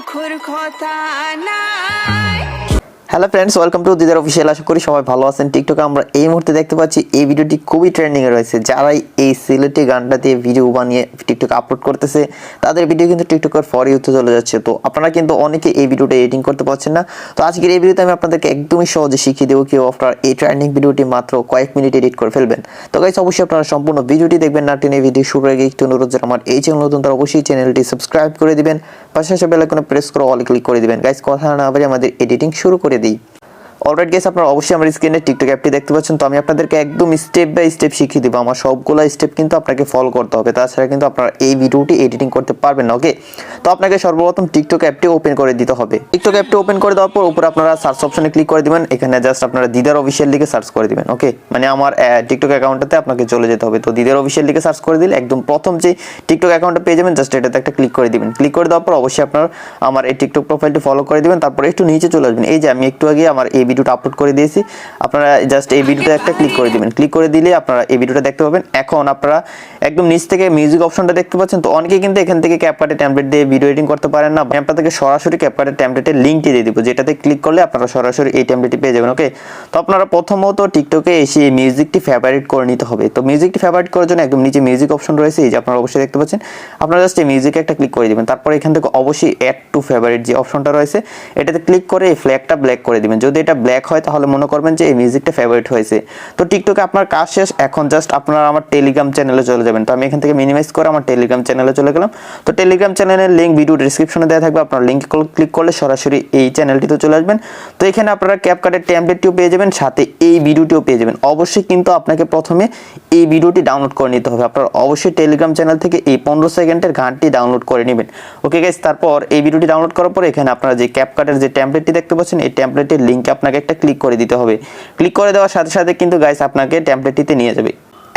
দুঃখের কথা নাই। Hello friends, welcome to Didar official. আশা করি সবাই ভালো আছেন। টিকটকে আমরা এই মুহূর্তে দেখতে পাচ্ছি এই ভিডিওটি খুবই ট্রেন্ডিংয়ে রয়েছে। যারাই এই সিলেটি গানটা দিয়ে ভিডিও বানিয়ে টিকটকে আপলোড করতেছে তাদের ভিডিও কিন্তু টিকটকের ফর ইউতে চলে যাচ্ছে। তো আপনারা কিন্তু অনেকে এই ভিডিওটা এডিটিং করতে পারছেন না। তো আজকের এই ভিডিওতে আমি আপনাদেরকে একদমই সহজে শিখিয়ে দেবো কিভাবে আপনারা এই ট্রেন্ডিং ভিডিওটি মাত্র কয়েক মিনিট এডিট করে ফেলবেন। তো গাইস, অবশ্যই আপনারা সম্পূর্ণ ভিডিওটি দেখবেন না টেনে। ভিডিও শুরুর আগে একটু অনুরোধ, যারা আমার এই চ্যানেল নতুন তারা অবশ্যই চ্যানেলটি সাবস্ক্রাইব করে দিবেন, পাশাপাশি বেল আইকনে প্রেস করে অল ক্লিক করে দিবেন। গাইস, কথা না বলে আমাদের এডিটিং শুরু করে দিই। অলরাইট গাইস, আপনারা অবশ্যই আমার স্ক্রিনে টিকটক অ্যাপটি দেখতে পাচ্ছেন। তো আমি আপনাদেরকে একদম স্টেপ বাই স্টেপ শিখিয়ে দেবো। আমার সবগুলো স্টেপ কিন্তু আপনাকে ফলো করতে হবে, তাছাড়া কিন্তু আপনারা এই ভিডিওটি এডিটিং করতে পারবেন না। ওকে, তো আপনাকে সর্বপ্রথম টিকটক অ্যাপটি ওপেন করে দিতে হবে। টিকটক অ্যাপটি ওপেন করে দেওয়ার পর উপরে আপনারা সার্চ অপশনে ক্লিক করে দিবেন। এখানে জাস্ট আপনারা দিদার অফিসিয়াল লিখে সার্চ করে দিবেন। ওকে, মানে আমার টিকটক অ্যাকাউন্টটাতে আপনাকে চলে যেতে হবে। তো দিদার অফিসিয়াল লিখে সার্চ করে দিলে একদম প্রথম যে টিকটক অ্যাকাউন্টটা পেয়ে যাবেন। জাস্ট এটাতে একটা ক্লিক করে দিবেন। ক্লিক করে দেওয়ার পর অবশ্যই আপনার আমার এই টিকটক প্রোফাইলটি ফলো করে দিবেন। তারপরে একটু নিচে চলে আসবেন। এই যে আমি একটু আগে আমার এই ভিডিওটা আপলোড করে দিয়েছি, আপনারা জাস্ট এই ভিডিওতে একটা ক্লিক করে দিবেন। ক্লিক করে দিলে আপনারা এই ভিডিওটা দেখতে পাবেন। এখন আপনারা একদম নিচ থেকে মিউজিক অপশনটা দেখতে পাচ্ছেন। তো অনেকেই কিন্তু এখান থেকে ক্যাপকাটে টেমপ্লেট দিয়ে ভিডিও এডিটিং করতে পারেন না। আমি আপনাদেরকে সরাসরি ক্যাপকাটে টেমপ্লেটের লিঙ্কটি দিয়ে দিব, যেটাতে ক্লিক করলে আপনারা সরাসরি এই টেমপ্লেটটি পেয়ে যাবেন। ওকে, তো আপনারা প্রথমত টিকটকে এসে এই মিউজিকটি ফেভারিট করে নিতে হবে। তো মিউজিকটি ফেভারিট করার জন্য একদম নিচে মিউজিক অপশন রয়েছে, এই যে আপনারা অবশ্যই দেখতে পাচ্ছেন। আপনারা জাস্ট এই মিউজিকে একটা ক্লিক করে দিবেন। তারপর এখান থেকে অবশ্যই অ্যাড টু ফেভারিট যে অপশনটা রয়েছে এটাতে ক্লিক করে এই ফ্ল্যাগটা ব্ল্যাক করে দিবেন। যদি এটা ব্ল্যাক হয় তাহলে মনে করবেন যে এই মিউজিকটা ফেভারিট হয়েছে। তো টিকটকে আপনার কাজ শেষ। এখন জাস্ট আপনারা আমার টেলিগ্রাম চ্যানেলে চলে যাবেন। তো আমি এখান থেকে মিনিমাইজ করে আমার টেলিগ্রাম চ্যানেলে চলে গেলাম। তো টেলিগ্রাম চ্যানেলের লিঙ্ক ভিডিও ডেসক্রিপশনে দেওয়া থাকবে। আপনার লিঙ্কে ক্লিক করলে সরাসরি এই চ্যানেলটিতে চলে আসবেন। তো এখানে আপনারা ক্যাপকাটের টেমপ্লেটটিও পেয়ে যাবেন, সাথে এই ভিডিওটিও পেয়ে যাবেন। অবশ্যই কিন্তু আপনাকে প্রথমে এই ভিডিওটি ডাউনলোড করে নিতে হবে। আপনারা অবশ্যই টেলিগ্রাম চ্যানেল থেকে এই 15 সেকেন্ডের গানটি ডাউনলোড করে নেবেন। ওকে গাইস, তারপর এই ভিডিওটি ডাউনলোড করার পর এখানে আপনারা যে ক্যাপকাটের যে টেমপ্লেটটি দেখতে পাচ্ছেন এই টেমপ্লেটের লিঙ্কে আপনাকে একটা ক্লিক করে দিতে হবে। ক্লিক করে দেওয়ার সাথে সাথে কিন্তু গাইস আপনাকে টেমপ্লেটটিতে নিয়ে যাবে।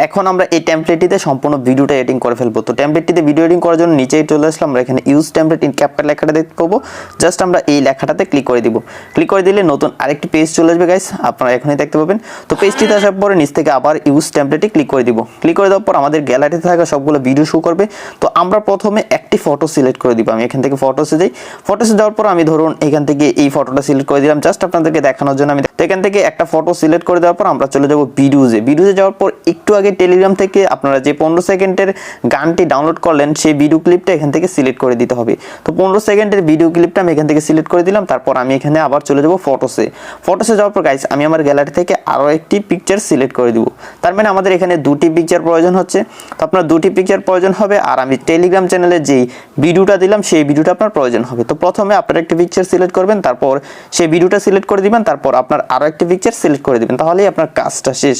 এখন আমরা এই টেমপ্লেটটিতে সম্পূর্ণ ভিডিওটা এডিটিং করে ফেলবো। তো টেমপ্লেটটিতে ভিডিও এডিটিং করার জন্য নিচেই চলে আসলাম। আমরা এখানে ইউজ টেমপ্লেট ইন ক্যাপকাট লেখাটা দেখতে পাবো। জাস্ট আমরা এই লেখাটাতে ক্লিক করে দিব। ক্লিক করে দিলে নতুন আরেকটি পেজ চলে আসবে গাইস, আপনারা এখনই দেখতে পাবেন। তো পেজটিতে আসার পরে নিচ থেকে আবার ইউজ টেমপ্লেটে ক্লিক করে দিব। ক্লিক করে দেওয়ার পর আমাদের গ্যালারিতে থাকা সবগুলো ভিডিও শো করবে। তো আমরা প্রথমে একটি ফটো সিলেক্ট করে দিব। আমি এখান থেকে ফটোসে যাই। ফটোসে যাওয়ার পর আমি ধরুন এখান থেকে এই ফটোটা সিলেক্ট করে দিলাম জাস্ট আপনাদেরকে দেখানোর জন্য। আমি এখান থেকে একটা ফটো সিলেক্ট করে দেওয়ার পর আমরা চলে যাব ভিডিওজে। ভিডিওজে যাওয়ার পর একটু আগে টেলিগ্রাম থেকে আপনারা যে 15 সেকেন্ডের গানটি ডাউনলোড করলেন সেই ভিডিও ক্লিপটা এখান থেকে সিলেক্ট করে দিতে হবে। তো 15 সেকেন্ডের ভিডিও ক্লিপটা আমি এখান থেকে সিলেক্ট করে দিলাম। তারপর আমি এখানে আবার চলে যাব ফটোসে। ফটোসে যাওয়ার পর গাইস আমি আমার গ্যালারি থেকে আরও একটি পিকচার সিলেক্ট করে দিব। তার মানে আমাদের এখানে দুটি পিকচার প্রয়োজন হচ্ছে। তো আপনার দুটি পিকচার প্রয়োজন হবে, আর আমি টেলিগ্রাম চ্যানেলে যেই ভিডিওটা দিলাম সেই ভিডিওটা আপনার প্রয়োজন হবে। তো প্রথমে আপনারা একটি পিকচার সিলেক্ট করবেন, তারপর সেই ভিডিওটা সিলেক্ট করে দিবেন, তারপর আপনার আরও একটি পিকচার সিলেক্ট করে দিবেন, তাহলেই আপনার কাজটা শেষ।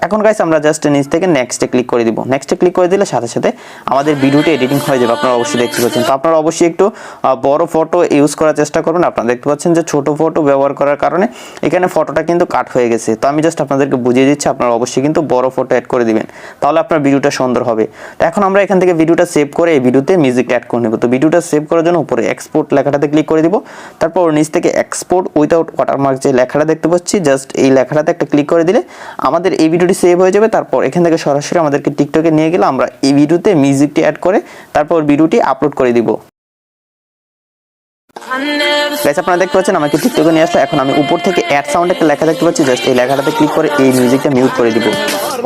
এখন গাইস আমরা জাস্ট নিচ থেকে নেক্সটে ক্লিক করে দিব। নেক্সটে ক্লিক করে দিলে সাথে সাথে আমাদের ভিডিওটি এডিটিং হয়ে যাবে। আপনারা অবশ্যই দেখতে পাচ্ছেন। তো আপনারা অবশ্যই একটু বড় ফটো ইউজ করার চেষ্টা করবেন। আপনারা দেখতে পাচ্ছেন যে ছোট ফটো ব্যবহার করার কারণে এখানে ফটোটা কিন্তু কাট হয়ে গেছে। তো আমি জাস্ট আপনাদেরকে বুঝিয়ে দিচ্ছি, আপনারা অবশ্যই কিন্তু বড় ফটো অ্যাড করে দিবেন, তাহলে আপনার ভিডিওটা সুন্দর হবে। তো এখন আমরা এখান থেকে ভিডিওটা সেভ করে এই ভিডিওতে মিউজিক অ্যাড করে নেব। তো ভিডিওটা সেভ করার জন্য উপরে এক্সপোর্ট লেখাটাতে ক্লিক করে দিব। তারপর নিচ থেকে এক্সপোর্ট উইথাউট ওয়াটারমার্ক যে লেখাটা দেখতে পাচ্ছি জাস্ট এই লেখাটাতে একটা ক্লিক করে দিলে আমাদের এই ভিডিওটি সেভ হয়ে যাবে। তারপর এখান থেকে সরাসরি আমাদেরকে টিকটকে নিয়ে গেলে আমরা এই ভিডিওতে মিউজিকটি অ্যাড করে তারপর ভিডিওটি আপলোড করে দিব। গাইস আপনারা দেখতে পাচ্ছেন আমাকে টিকটকে নিয়ে আসলো। এখন আমি উপর থেকে অ্যাড সাউন্ড একটা লেখা দেখতে পাচ্ছি, জাস্ট এই লেখাটাতে ক্লিক করে এই মিউজিকটা মিউট করে দিব।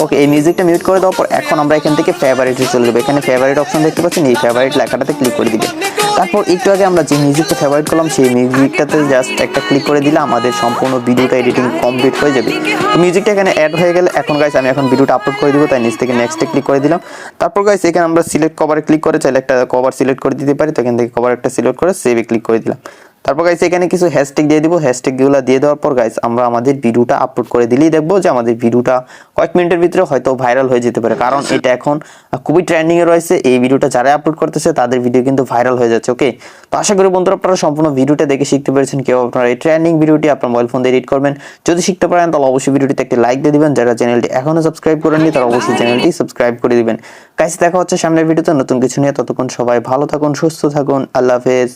ওকে, এই মিউজিকটা মিউট করে দেওয়ার পর এখন আমরা এখান থেকে ফেভারিটে চলে যাবো। এখানে ফেভারিট অপশন দেখতে পাচ্ছেন, এই ফেভারিট লেখাটাতে ক্লিক করে দিবেন। তারপর একটু আগে আমরা যে মিউজিকটা ফেভারিট করলাম সেই মিউজিকটাতে জাস্ট একটা ক্লিক করে দিলে আমাদের সম্পূর্ণ ভিডিওটা এডিটিং কমপ্লিট হয়ে যাবে। তো মিউজিকটা এখানে অ্যাড হয়ে গেলে এখন গাইস আমি এখন ভিডিওটা আপলোড করে দিব, তাই নিচ থেকে নেক্সটে ক্লিক করে দিলাম। তারপর গাইস এখানে আমরা সিলেক্ট কভারে ক্লিক করে চাইলে একটা কভার সিলেক্ট করে দিতে পারি। তো এখান থেকে কভার একটা সিলেক্ট করে সেভে ক্লিক করে দিলাম। তারপর গাইস এখানে কিছু হ্যাশট্যাগ দিয়ে দিব। হ্যাশট্যাগগুলো দিয়ে দেওয়ার পর গাইস আমরা আমাদের ভিডিওটা আপলোড করে দিলেই দেখবো যে আমাদের ভিডিওটা কয়েক মিনিটের ভিতরে হয়তো ভাইরাল হয়ে যেতে পারে, কারণ এটা এখন খুবই ট্রেন্ডিং এ রয়েছে। এই ভিডিওটা যারা আপলোড করতেছে তাদের ভিডিও কিন্তু ভাইরাল হয়ে যাচ্ছে। ওকে, তো আশা করি বন্ধুরা আপনারা সম্পূর্ণ ভিডিওটা দেখে শিখতে পেরেছেন কিভাবে আপনারা এই ট্রেন্ডিং ভিডিওটি আপনার মোবাইল ফোন দিয়ে এডিট করবেন। যদি শিখতে পারেন তাহলে অবশ্যই ভিডিওটিতে একটি লাইক দিয়ে দিবেন। যারা চ্যানেলটি এখনো সাবস্ক্রাইব করেননি তারা অবশ্যই চ্যানেলটি সাবস্ক্রাইব করে দিবেন। গাইস দেখা হচ্ছে সামনের ভিডিওতে নতুন কিছু নিয়ে। ততক্ষণ সবাই ভালো থাকুন, সুস্থ থাকুন। আল্লাহ হাফেজ।